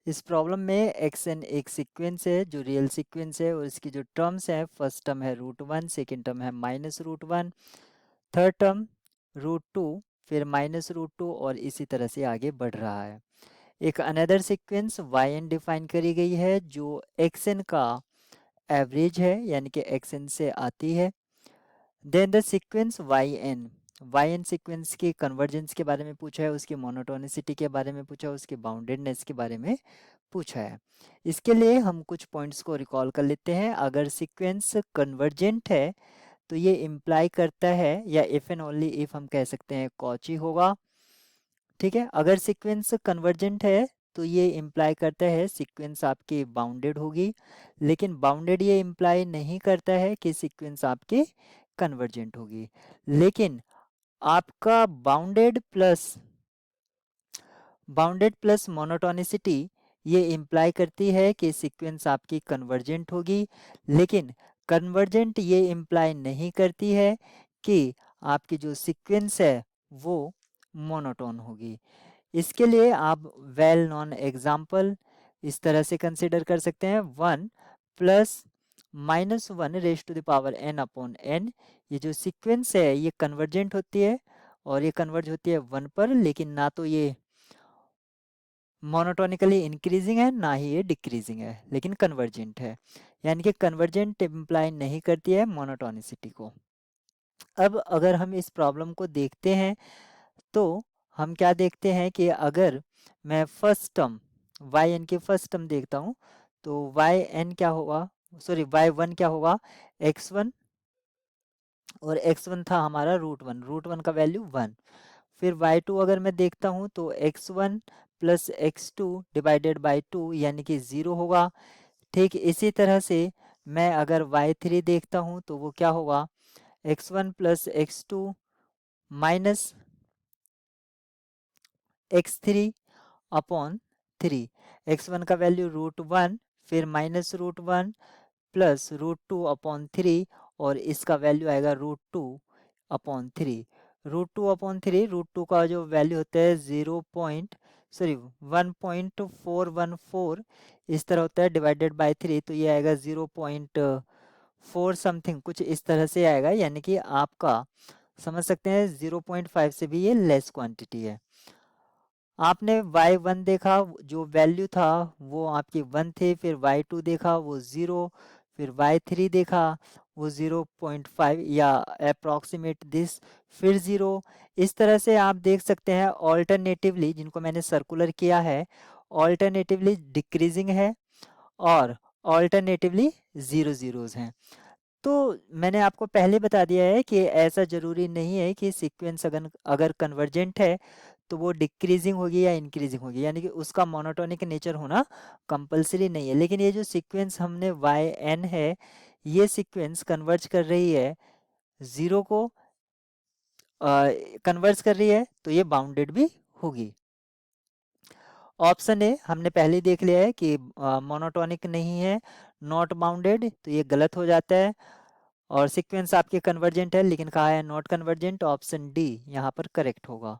इस प्रॉब्लम में x N एक सीक्वेंस है जो रियल सीक्वेंस है और इसकी जो टर्म्स है, फर्स्ट टर्म है √1, सेकेंड टर्म है -√1, थर्ड टर्म √2, फिर -√2 और इसी तरह से आगे बढ़ रहा है। एक another sequence Y N define करी गई है जो एक्स एन का एवरेज है, यानी कि एक्स एन से आती है। Then the sequence Y N sequence के कन्वर्जेंस के बारे में पूछा है, उसकी मोनोटोनिसिटी के बारे में पूछा है, उसके बाउंडेडनेस के बारे में पूछा है। इसके लिए हम कुछ पॉइंट्स को रिकॉल कर लेते हैं। अगर सीक्वेंस कन्वर्जेंट है तो ये इम्प्लाई करता है, या इफ एंड ओनली इफ हम कह सकते हैं, कॉची होगा। ठीक है, अगर सीक्वेंस कन्वर्जेंट है तो ये इम्प्लाई करता है सीक्वेंस आपकी बाउंडेड होगी, लेकिन बाउंडेड ये इम्प्लाई नहीं करता है कि सीक्वेंस आपकी कन्वर्जेंट होगी। लेकिन आपका बाउंडेड प्लस मोनोटोनिसिटी ये इम्प्लाई करती है कि सीक्वेंस आपकी कन्वर्जेंट होगी, लेकिन कन्वर्जेंट ये इम्प्लाई नहीं करती है कि आपकी जो सीक्वेंस है वो मोनोटोन होगी। इसके लिए आप वेल नोन एग्जाम्पल इस तरह से कंसिडर कर सकते हैं, 1 plus -1 raised to the power n/n। ये जो सीक्वेंस है ये कन्वर्जेंट होती है और ये कन्वर्ज होती है 1 पर, लेकिन ना तो ये मोनोटोनिकली इंक्रीजिंग है ना ही ये डिक्रीजिंग है, लेकिन कन्वर्जेंट है। यानी कि कन्वर्जेंट इम्प्लाई नहीं करती है मोनोटोनिसिटी को। अब अगर हम इस प्रॉब्लम को देखते हैं तो हम क्या देखते हैं कि अगर मैं फर्स्ट टर्म वाई एन की फर्स्ट टर्म देखता हूँ तो वाई एन क्या होगा, सॉरी वाई वन क्या होगा, x1, और x1 था हमारा √1 का वैल्यू 1। फिर y2 अगर मैं देखता हूँ तो x1 plus x2 divided by 2 यानी कि 0 होगा। ठीक इसी तरह से मैं अगर y3 देखता हूँ तो वो क्या होगा, x1 plus x2 minus x3 upon 3। x1 का वैल्यू √1, फिर -√1 प्लस √2/3, और इसका वैल्यू आएगा √2/3। √2/3, का जो वैल्यू होता है 1.414 इस तरह होता है, डिवाइडेड बाय 3 तो ये आएगा 0.4 समथिंग, कुछ इस तरह से आएगा। यानी कि आपका समझ सकते हैं 0.5 से भी ये लेस क्वांटिटी है। आपने y1 देखा, जो वैल्यू था वो आपकी 1 थे, फिर y2 देखा वो 0, फिर y3 देखा वो 0.5 या अप्रॉक्सीमेट दिस, फिर 0। इस तरह से आप देख सकते हैं ऑल्टरनेटिवली, जिनको मैंने सर्कुलर किया है, ऑल्टरनेटिवली डिक्रीजिंग है और ऑल्टरनेटिवली जीरो जीरोज हैं। तो मैंने आपको पहले बता दिया है कि ऐसा ज़रूरी नहीं है कि सीक्वेंस अगर अगर कन्वर्जेंट है तो वो डिक्रीजिंग होगी या इंक्रीजिंग होगी, यानी कि उसका मोनोटोनिक नेचर होना कंपलसरी नहीं है। लेकिन ये जो सीक्वेंस हमने वाई एन है, ये सीक्वेंस कन्वर्ज कर रही है ज़ीरो को, कन्वर्ज कर रही है, तो ये बाउंडेड भी होगी। ऑप्शन ए हमने पहले ही देख लिया है कि मोनोटोनिक नहीं है, नॉट बाउंडेड, तो ये गलत हो जाता है। और सीक्वेंस आपके कन्वर्जेंट है लेकिन कहा है नॉट कन्वर्जेंट, ऑप्शन डी यहाँ पर करेक्ट होगा।